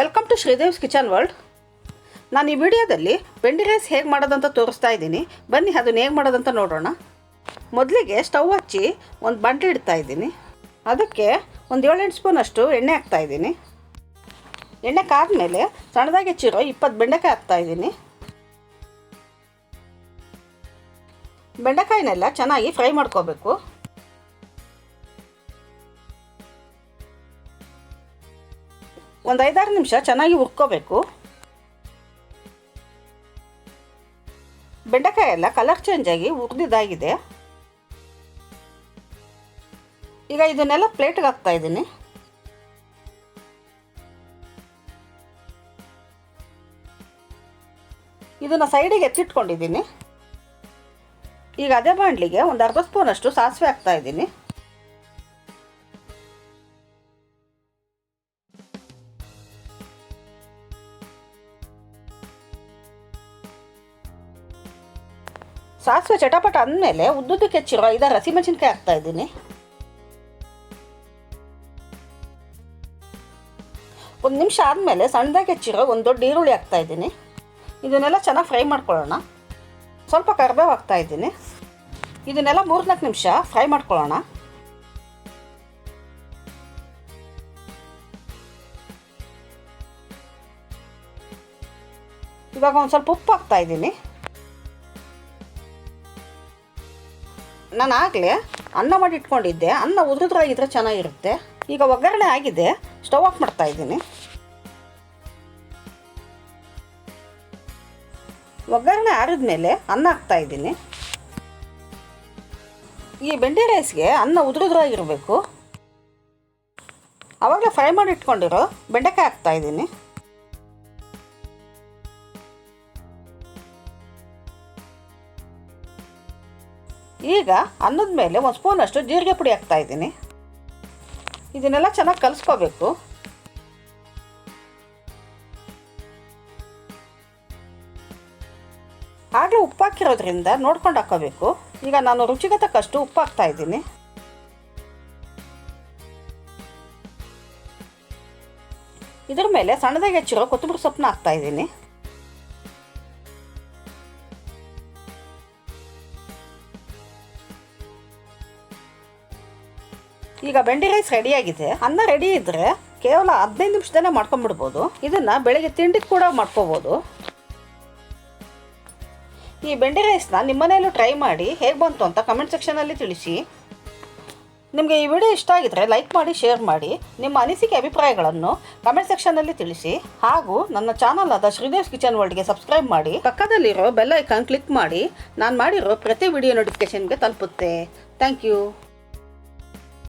Welcome to Sridev's kitchen world. ನಾನು ಈ ವಿಡಿಯೋದಲ್ಲಿ ಬೆಂಡಿ ರೈಸ್ ಹೇಗೆ ಮಾಡೋದಂತ ತೋರಿಸ್ತಾ ಇದ್ದೀನಿ. ಬನ್ನಿ ಅದನ್ನು ಹೇಗೆ ಮಾಡೋದಂತ ನೋಡೋಣ. ಮೊದಲಿಗೆ ಸ್ಟವ್ ಹಚ್ಚಿ ಒಂದು ಬಾಂಡ್ಲಿ ಇಡ್ತಾ ಇದ್ದೀನಿ. ಅದಕ್ಕೆ ಒಂದು 7-8 ಸ್ಪೂನಷ್ಟು ಎಣ್ಣೆ ಹಾಕ್ತಾಯಿದ್ದೀನಿ. ಎಣ್ಣೆ ಕಾದ್ಮೇಲೆ ಸಣ್ಣದಾಗಿ ಹೆಚ್ಚಿರೋ 20 ಬೆಂಡೆಕಾಯಿ ಹಾಕ್ತಾಯಿದ್ದೀನಿ. ಬೆಂಡೆಕಾಯಿನೆಲ್ಲ ಚೆನ್ನಾಗಿ ಫ್ರೈ ಮಾಡ್ಕೋಬೇಕು. ಒಂದು 5-6 ನಿಮಿಷ ಚೆನ್ನಾಗಿ ಹುರ್ಕೋಬೇಕು. ಬೆಂಡೆಕಾಯಿ ಎಲ್ಲ ಕಲರ್ ಚೇಂಜ್ ಆಗಿ ಹುರಿದಿದ್ದಾಗಿದೆ. ಈಗ ಇದನ್ನೆಲ್ಲ ಪ್ಲೇಟ್ಗೆ ಹಾಕ್ತಾ ಇದ್ದೀನಿ. ಇದನ್ನು ಸೈಡಿಗೆ ಎತ್ತಿಟ್ಕೊಂಡಿದ್ದೀನಿ. ಈಗ ಅದೇ ಬಾಣಲಿಗೆ ಒಂದು ಅರ್ಧ ಸ್ಪೂನಷ್ಟು ಸಾಸಿವೆ ಹಾಕ್ತಾ ಇದ್ದೀನಿ. ಸಾಸಿವೆ ಚಟಪಟ ಅಂದಮೇಲೆ ಉದ್ದುದ್ದಕ್ಕೆ ಹೆಚ್ಚಿರೋ 5 ಹಸಿಮೆಣಸಿನ್ಕಾಯಿ ಹಾಕ್ತಾ ಇದ್ದೀನಿ. ಒಂದು ನಿಮಿಷ ಆದಮೇಲೆ ಸಣ್ಣದಾಗಿ ಹೆಚ್ಚಿರೋ ಒಂದು ದೊಡ್ಡ ಈರುಳ್ಳಿ ಹಾಕ್ತಾ ಇದ್ದೀನಿ. ಇದನ್ನೆಲ್ಲ ಚೆನ್ನಾಗಿ ಫ್ರೈ ಮಾಡ್ಕೊಳ್ಳೋಣ. ಸ್ವಲ್ಪ ಕರಿಬೇವು ಹಾಕ್ತಾ ಇದ್ದೀನಿ. ಇದನ್ನೆಲ್ಲ 3-4 ನಿಮಿಷ ಫ್ರೈ ಮಾಡ್ಕೊಳ್ಳೋಣ. ಇವಾಗ ಒಂದು ಸ್ವಲ್ಪ ಉಪ್ಪು ಹಾಕ್ತಾ ಇದ್ದೀನಿ. ನಾನು ಆಗಲೇ ಅನ್ನ ಮಾಡಿ ಇಟ್ಕೊಂಡಿದ್ದೆ. ಅನ್ನ ಉದುರಿದ್ರಾಗಿದ್ದರೆ ಚೆನ್ನಾಗಿರುತ್ತೆ. ಈಗ ಒಗ್ಗರಣೆ ಆಗಿದೆ. ಸ್ಟವ್ ಆಫ್ ಮಾಡ್ತಾ ಇದ್ದೀನಿ. ಒಗ್ಗರಣೆ ಆರಿದ್ಮೇಲೆ ಅನ್ನ ಹಾಕ್ತಾ ಇದ್ದೀನಿ. ಈ ಬೆಂಡಿ ರೈಸ್ಗೆ ಅನ್ನ ಉದುರಿದ್ರಾಗಿರಬೇಕು. ಆವಾಗಲೇ ಫ್ರೈ ಮಾಡಿ ಇಟ್ಕೊಂಡಿರೋ ಬೆಂಡೆಕಾಯಿ ಹಾಕ್ತಾ ಇದ್ದೀನಿ. ಈಗ ಅನ್ನದ ಮೇಲೆ ಒಂದು ಸ್ಪೂನಷ್ಟು ಜೀರಿಗೆ ಪುಡಿ ಹಾಕ್ತಾ ಇದ್ದೀನಿ. ಇದನ್ನೆಲ್ಲ ಚೆನ್ನಾಗಿ ಕಲಿಸ್ಕೋಬೇಕು. ಆಗಲೇ ಉಪ್ಪು ಹಾಕಿರೋದ್ರಿಂದ ನೋಡ್ಕೊಂಡು ಹಾಕೋಬೇಕು. ಈಗ ನಾನು ರುಚಿಗೆ ತಕ್ಕಷ್ಟು ಉಪ್ಪು ಹಾಕ್ತಾ ಇದ್ದೀನಿ. ಇದ್ರ ಮೇಲೆ ಸಣ್ಣದಾಗಿ ಹೆಚ್ಚಿರೋ ಕೊತ್ತಂಬರಿ ಸೊಪ್ಪನ್ನ ಹಾಕ್ತಾ ಇದ್ದೀನಿ. ಈಗ ಬೆಂಡಿ ರೈಸ್ ರೆಡಿಯಾಗಿದೆ. ಅನ್ನ ರೆಡಿ ಇದ್ದರೆ ಕೇವಲ 15 ನಿಮಿಷದಲ್ಲೇ ಮಾಡ್ಕೊಂಬಿಡ್ಬೋದು. ಇದನ್ನು ಬೆಳಗ್ಗೆ ತಿಂಡಿಗೆ ಕೂಡ ಮಾಡ್ಕೋಬೋದು. ಈ ಬೆಂಡಿ ರೈಸ್ನ ನಿಮ್ಮ ಮನೆಯಲ್ಲೂ ಟ್ರೈ ಮಾಡಿ ಹೇಗೆ ಬಂತು ಅಂತ ಕಮೆಂಟ್ ಸೆಕ್ಷನಲ್ಲಿ ತಿಳಿಸಿ. ನಿಮಗೆ ಈ ವಿಡಿಯೋ ಇಷ್ಟ ಆಗಿದ್ರೆ ಲೈಕ್ ಮಾಡಿ, ಶೇರ್ ಮಾಡಿ. ನಿಮ್ಮ ಅನಿಸಿಕೆ ಅಭಿಪ್ರಾಯಗಳನ್ನು ಕಮೆಂಟ್ ಸೆಕ್ಷನಲ್ಲಿ ತಿಳಿಸಿ. ಹಾಗೂ ನನ್ನ ಚಾನಲ್ ಆದ ಶ್ರೀದೇವ್ಸ್ ಕಿಚನ್ ವರ್ಲ್ಡ್ಗೆ ಸಬ್ಸ್ಕ್ರೈಬ್ ಮಾಡಿ. ಪಕ್ಕದಲ್ಲಿರೋ ಬೆಲ್ ಐಕಾನ್ ಕ್ಲಿಕ್ ಮಾಡಿ. ನಾನು ಮಾಡಿರೋ ಪ್ರತಿ ವಿಡಿಯೋ ನೋಟಿಫಿಕೇಷನ್ಗೆ ತಲುಪುತ್ತೆ. Thank you.